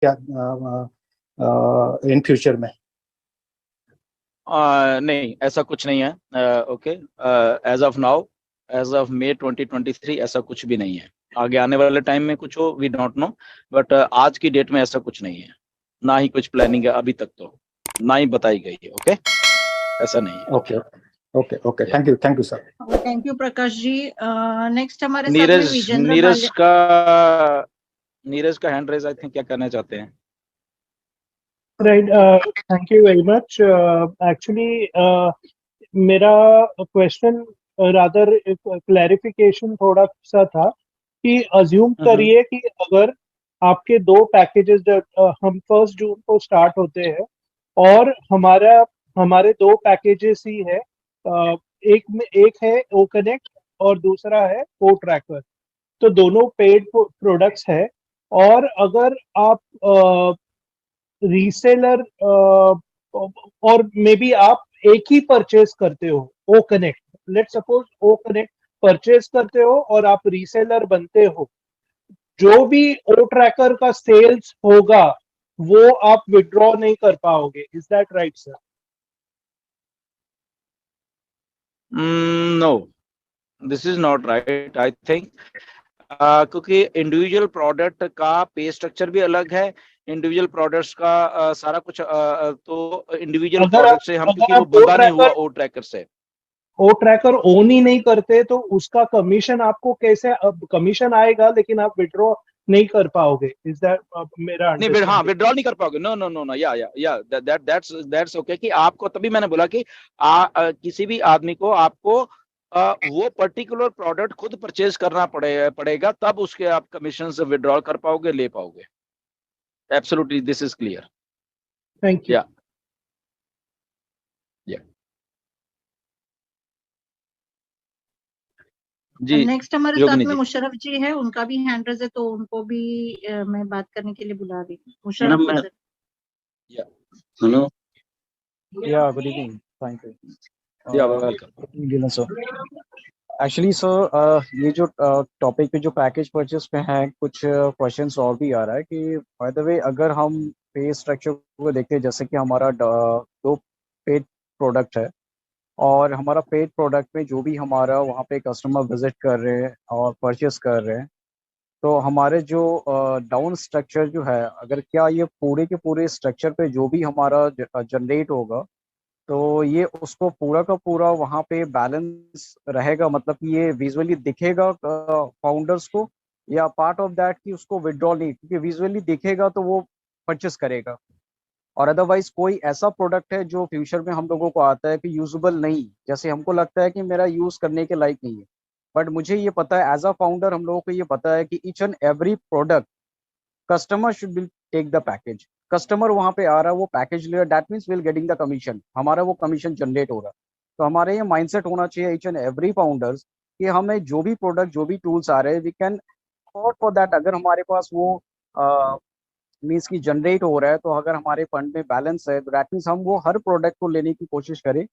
क्या in future में? नहीं, ऐसा कुछ नहीं है। Okay, as of now, as of May 2023 ऐसा कुछ भी नहीं है। आगे आने वाले टाइम में कुछ हो, वी डोंट नो, बट आज की डेट में ऐसा कुछ नहीं है, ना ही कुछ प्लानिंग है अभी तक, तो ना ही बताई गई है। ओके, ऐसा नहीं है। Okay okay okay, thank you sir. Thank you Prakash ji. Next हमारे साथ में नीरज विजेंद्र नीरज का हैंड रेज, आई थिंक, क्या करना चाहते हैं? Right. Thank you very much. Actually, मेरा क्वेश्चन रादर क्लैरिफिकेशन थोड़ा सा था कि अज्यूम करिए कि अगर आपके दो पैकेजेस हम 1 जून को स्टार्ट होते हैं और हमारे दो पैकेजेस ही है, एक है ओ कनेक्ट और दूसरा है ओ ट्रैकर, तो दोनों पेड प्रोडक्ट्स है। और अगर आप रीसेलर और मे बी आप एक ही परचेज करते हो, O connect, let suppose O connect purchase करते हो और आप रीसेलर बनते हो, जो भी ओ ट्रैकर का सेल्स होगा वो आप विड्रॉ नहीं कर पाओगे। Is that right sir? No, this is not right, I think, क्योंकि इंडिविजुअल प्रोडक्ट का पे स्ट्रक्चर भी अलग है, इंडिविजुअल प्रोडक्ट्स का सारा कुछ, तो इंडिविजुअल प्रोडक्ट से हम, क्योंकि वो बंदा नहीं हुआ ओ ट्रैकर से, ओ ट्रैकर ओन ही नहीं करते तो उसका कमीशन आपको कैसे, कमीशन आएगा लेकिन आप विड्रॉ नहीं कर पाओगे। इज दैट मेरा नहीं, हाँ, विड्रॉ नहीं कर पाओगे। नो नो नो नो, या दैट्स ओके, कि आपको, तभी मैंने बोला कि किसी भी आदमी को आपको वो पर्टिकुलर प्रोडक्ट खुद परचेज करना पड़ेगा, तब उसके आप कमीशन से विड्रॉ कर पाओगे, ले पाओगे। Absolutely, this is clear. Thank you. जी, नेक्स्ट हमारे साथ में मुशर्रफ जी है, उनका भी हैंड रेज है, तो उनको भी मैं बात करने के लिए बुला रही हूँ। मुशर्रफ सर। हेलो, या गुड इवनिंग, थैंक यू। या वेलकम सर। एक्चुअली सर, ये जो टॉपिक पे जो पैकेज परचेस पे है, कुछ क्वेश्चंस और भी आ रहा है कि बाय द वे अगर हम पे स्ट्रक्चर को देखते हैं, जैसे कि हमारा दो पेड प्रोडक्ट है और हमारा पेड प्रोडक्ट में जो भी हमारा वहाँ पे कस्टमर विजिट कर रहे हैं और परचेस कर रहे हैं, तो हमारे जो डाउन स्ट्रक्चर जो है, अगर क्या ये पूरे के पूरे स्ट्रक्चर पे जो भी हमारा जनरेट होगा, तो ये उसको पूरा का पूरा वहाँ पे बैलेंस रहेगा, मतलब कि ये विजुअली दिखेगा फाउंडर्स को, या पार्ट ऑफ दैट कि उसको विड्रॉ नहीं, क्योंकि विजुअली दिखेगा तो वो परचेस करेगा। और अदरवाइज कोई ऐसा प्रोडक्ट है जो फ्यूचर में हम लोगों को आता है कि यूजेबल नहीं, जैसे हमको लगता है कि मेरा यूज करने के लायक नहीं है, बट मुझे ये पता है एज अ फाउंडर, हम लोगों को ये पता है कि each and every product customer should be take the package. Customer वहाँ पे आ रहा है, वो पैकेज ले रहा है, that means will getting the commission, हमारा वो कमीशन जनरेट हो रहा है। तो हमारे ये माइंडसेट होना चाहिए ईच एंड एवरी फाउंडर्स कि हमें जो भी प्रोडक्ट, जो भी टूल्स आ रहे हैं, we can afford for that. अगर हमारे पास वो मीन्स की जनरेट हो रहा है, तो अगर हमारे फंड में बैलेंस है, तो दैट मीन्स हम वो हर प्रोडक्ट को लेने की कोशिश करें,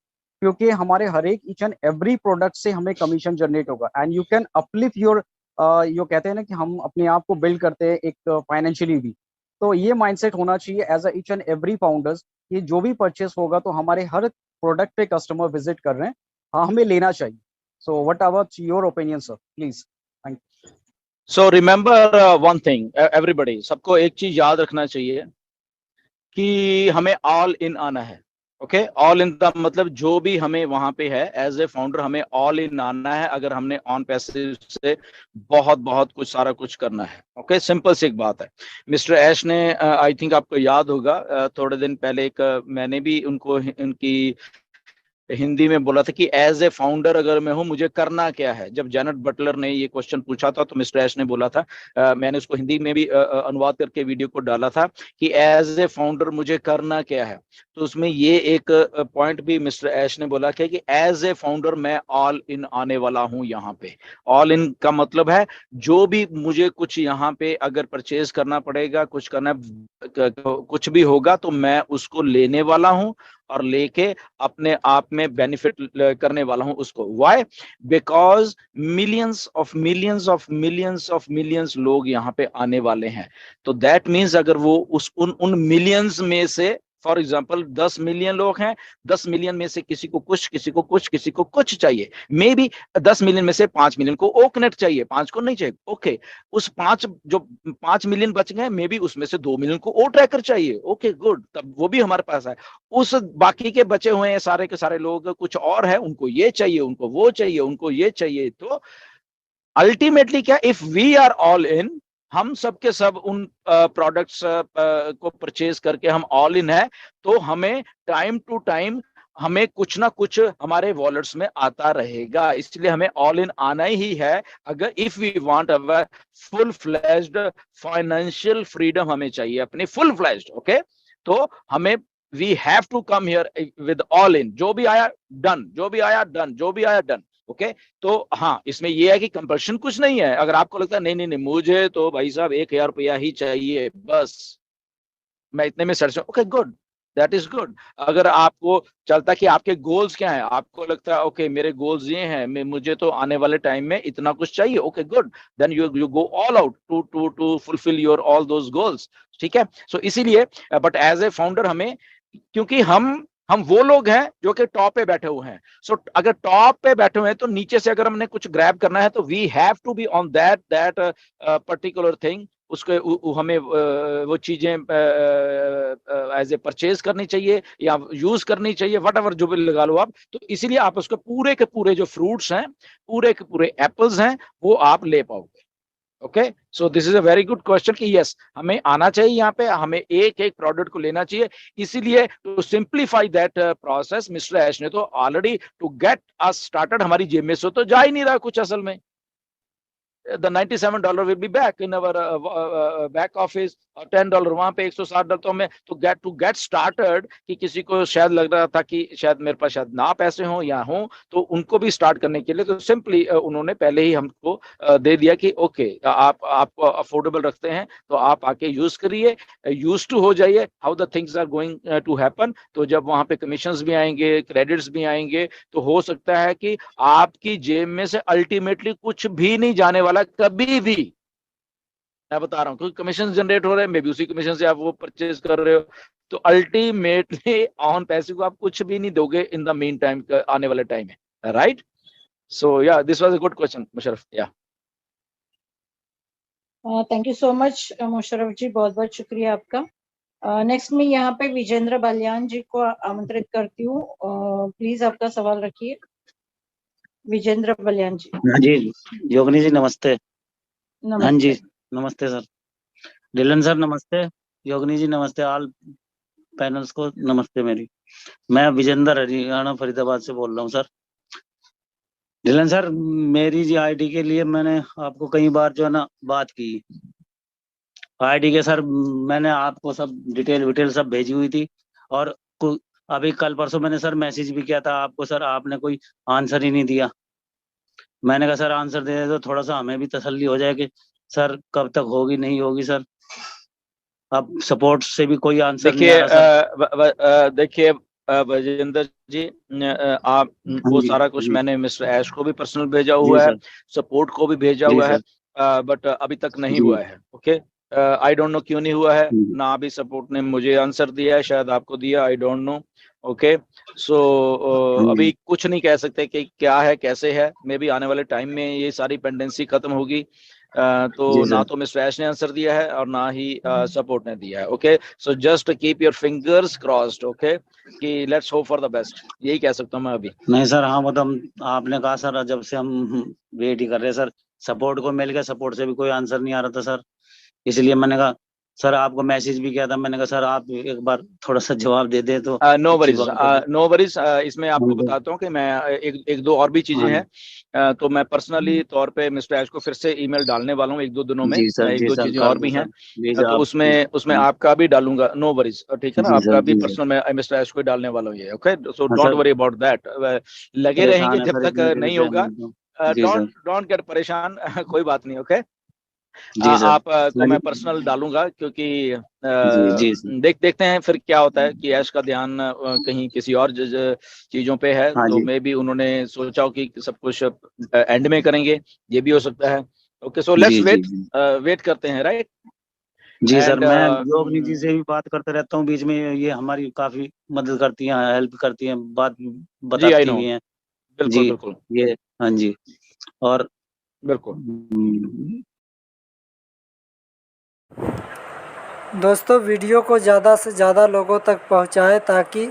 क्योंकि हमारे हर एक ईच एंड एवरी प्रोडक्ट से हमें कमीशन जनरेट होगा। And you can uplift your, यो कहते हैं ना कि हम अपने आप को बिल्ड करते हैं एक फाइनेंशियली भी, तो ये माइंडसेट होना चाहिए as a each and every founders, ये जो भी परचेस होगा तो हमारे हर प्रोडक्ट पे कस्टमर विजिट कर रहे हैं, हाँ, हमें लेना चाहिए। So what about your opinion sir, please? Thank you. So remember one thing, everybody, सबको एक चीज याद रखना चाहिए कि हमें ऑल इन आना है। ओके, ऑल इन द मतलब जो भी हमें वहां पे है एज ए फाउंडर, हमें ऑल इन आना है, अगर हमने ऑन पैसिव से बहुत बहुत कुछ सारा कुछ करना है। ओके, सिंपल सी एक बात है। मिस्टर ऐश ने, आई थिंक आपको याद होगा, थोड़े दिन पहले एक मैंने भी उनको उनकी हिंदी में बोला था कि एज ए फाउंडर अगर मैं हूं, मुझे करना क्या है। जब जैनेट बटलर ने ये क्वेश्चन पूछा था, तो मिस्टर ऐश ने बोला था, मैंने उसको हिंदी में भी अनुवाद करके वीडियो को डाला था कि एज ए फाउंडर मुझे करना क्या है। तो उसमें ये एक पॉइंट भी मिस्टर ऐश ने बोला कि एज ए फाउंडर मैं ऑल इन आने वाला हूं यहाँ पे। ऑल इन का मतलब है जो भी मुझे कुछ यहाँ पे अगर परचेज करना पड़ेगा, कुछ करना है, कुछ भी होगा तो मैं उसको लेने वाला हूं और लेके अपने आप में बेनिफिट करने वाला हूं उसको। Why? Because millions of millions लोग यहाँ पे आने वाले हैं। तो दैट मीन्स अगर वो उन मिलियंस में से, फॉर एग्जाम्पल 10 मिलियन लोग हैं, 10 मिलियन में से किसी को कुछ, किसी को कुछ, किसी को कुछ चाहिए, मे बी 10 मिलियन में से 5 मिलियन को ओकनेट चाहिए, 5 को नहीं चाहिए, ओके। उस 5 मिलियन बच गए, मे बी उसमें से 2 मिलियन को ओ ट्रैकर चाहिए, ओके गुड, तब वो भी हमारे पास है। उस बाकी के बचे हुए हैं सारे के सारे लोग, कुछ और है, उनको ये चाहिए, उनको वो चाहिए, उनको ये चाहिए। तो अल्टीमेटली क्या, if we are all in, हम सब के सब उन प्रोडक्ट्स को परचेज करके हम ऑल इन है, तो हमें टाइम टू टाइम हमें कुछ ना कुछ हमारे वॉलेट्स में आता रहेगा। इसलिए हमें ऑल इन आना ही है, अगर if we want our full flashed financial freedom हमें चाहिए अपनी फुल फ्लैश्ड, ओके। तो हमें we have to come here with all in, जो भी आया डन, जो भी आया डन, जो भी आया डन, ओके। तो हाँ, इसमें यह है कि कंपल्शन कुछ नहीं है। अगर आपको लगता है नहीं नहीं नहीं मुझे तो भाई साहब 1000 रुपया ही चाहिए बस, मैं इतने में satisfied, okay good, that is good. अगर आपको चलता कि आपके गोल्स क्या है, आपको लगता है ओके मेरे गोल्स ये हैं, मुझे तो आने वाले टाइम में इतना कुछ चाहिए, okay good, then you go all out to fulfil your all those goals, ठीक है। सो इसीलिए बट एज ए फाउंडर हमें, क्योंकि हम वो लोग हैं जो कि टॉप पे बैठे हुए हैं, सो अगर टॉप पे बैठे हुए हैं तो नीचे से अगर हमने कुछ ग्रैब करना है तो we have to be on that particular thing, उसको हमें वो चीजें एज ए परचेज करनी चाहिए या यूज करनी चाहिए, वट एवर जो भी लगा लो आप। तो इसीलिए आप उसके पूरे के पूरे जो फ्रूट्स हैं, पूरे के पूरे एप्पल्स हैं, वो आप ले पाओगे, okay. So this is a very good question कि यस हमें आना चाहिए, यहाँ पे हमें एक एक प्रोडक्ट को लेना चाहिए। इसीलिए to simplify that process mister Ash ने तो already to get us started, हमारी जेब में से तो जा ही नहीं रहा कुछ असल में। The $97 will be back in our back office, और $10 वहां पे $160 तो हमें to get started, कि किसी को शायद लग रहा था कि शायद मेरे पास शायद ना पैसे हों या हों, तो उनको भी स्टार्ट करने के लिए तो सिंपली उन्होंने पहले ही हमको दे दिया कि ओके आपको अफोर्डेबल रखते हैं तो आप आके यूज करिए, यूज टू हो जाइए how the things are going to happen. तो जब वहां पे कमीशंस भी आएंगे, क्रेडिट्स भी आएंगे, तो हो सकता है कि आपकी जेब में से अल्टीमेटली कुछ भी नहीं जाने वाला कभी भी, मैं बता रहा हूं, क्योंकि कमीशन जनरेट हो रहे हैं, मे बी उसी कमीशन से आप वो परचेज कर रहे हो, तो अल्टीमेटली ऑन पैसे को आप कुछ भी नहीं दोगे इन द मीन टाइम, आने वाले टाइम में, right. So yeah this was a good question Musharraf, yeah thank you so much Musharraf ji, बहुत बहुत शुक्रिया आपका। नेक्स्ट में यहाँ पे विजेंद्र बालियान जी को आमंत्रित करती हूँ, प्लीज आपका सवाल रखिए। विजेंद्र बालियान जी। हाँ जी, योगिनी जी नमस्ते। नमस्ते। हाँ जी नमस्ते सर। डिलन सर नमस्ते, योगिनी जी नमस्ते, ऑल पैनल्स को नमस्ते मेरी। मैं विजेंद्र हरियाणा फरीदाबाद से बोल रहा हूँ सर। डिलन सर, मेरी जी आईडी के लिए मैंने आपको कई बार जो है ना बात की, आईडी के सर मैंने आपको सब डिटेल सब भेजी हुई थी, और अभी कल परसों मैंने सर मैसेज भी किया था आपको सर, आपने कोई आंसर ही नहीं दिया। मैंने कहा सर आंसर दे दे तो थोड़ा सा हमें भी तसल्ली हो जाए कि सर कब तक होगी नहीं होगी सर। अब सपोर्ट से भी कोई आंसर नहीं आ रहा सर। देखिए विजेंद्र जी, आप वो सारा कुछ मैंने मिस्टर ऐश को भी पर्सनल भेजा हुआ है, सपोर्ट को भी भेजा हुआ है, बट अभी तक नहीं हुआ है, ओके। आई डोंट नो क्यों नहीं हुआ है, ना अभी सपोर्ट ने मुझे आंसर दिया है, शायद आपको दिया, आई डोंट नो, ओके। सो अभी कुछ नहीं कह सकते कि क्या है कैसे है, मे बी आने वाले टाइम में ये सारी पेंडेंसी खत्म होगी। तो ना तो मिस्टर ऐश ने आंसर दिया है और ना ही सपोर्ट ने दिया है, okay. So just keep your fingers crossed, okay, कि let's hope for the best, यही कह सकता हूँ मैं अभी। नहीं सर, हाँ मतलब आपने कहा सर, जब से हम वेट ही कर रहे हैं सर, सपोर्ट को मिल गया, सपोर्ट से भी कोई आंसर नहीं आ रहा था सर, इसलिए मैंने कहा सर आपको मैसेज भी किया था, मैंने कहा सर आप एक बार थोड़ा सा जवाब दे दे तो। No worries, no worries. इसमें आपको बताता हूँ कि मैं एक दो और भी चीजें हैं, तो मैं पर्सनली तौर पे मिस्टर ऐश को फिर से ईमेल डालने वाला हूँ एक दो दिनों में, एक दो चीजें और भी हैं, तो उसमें आपका भी डालूंगा, नो वरीज, ठीक है ना, आपका भी पर्सनल मैं मिस्टर ऐश को डालने वाला हूँ ये, okay. So don't worry about that, लगे रहेंगे जब तक नहीं होगा, डोंट गेट परेशान कोई बात नहीं, ओके। जी सर। आप को मैं पर्सनल डालूंगा, क्योंकि जी सर। देखते हैं फिर क्या होता है कि ऐश का ध्यान कहीं किसी और चीजों पे है, हाँ तो जी। मे भी उन्होंने सोचा हो कि सब कुछ एंड में करेंगे, ये भी हो सकता है। ओके, सो लेट्स जी जी वेट, जी। वेट करते हैं, राइट? जी सर, एंड मैं योगिनी जी से भी बात करते रहता हूँ बीच में, ये हमारी काफी मदद करती हैं, हेल्प करती हैं, बात जी, आई बताती नो, भी हैं। बिल्कुल जी। बिल्कुल ये, हाँ जी। और बिल्कुल। दोस्तों वीडियो को ज़्यादा से ज़्यादा लोगों तक पहुंचाएं ताकि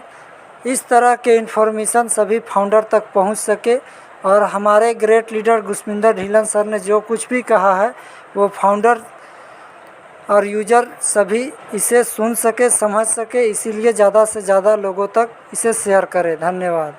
इस तरह के इन्फॉर्मेशन सभी फाउंडर तक पहुंच सके, और हमारे ग्रेट लीडर गुसमिंदर ढीलन सर ने जो कुछ भी कहा है वो फाउंडर और यूजर सभी इसे सुन सके, समझ सके, इसीलिए ज़्यादा से ज़्यादा लोगों तक इसे शेयर करें। धन्यवाद।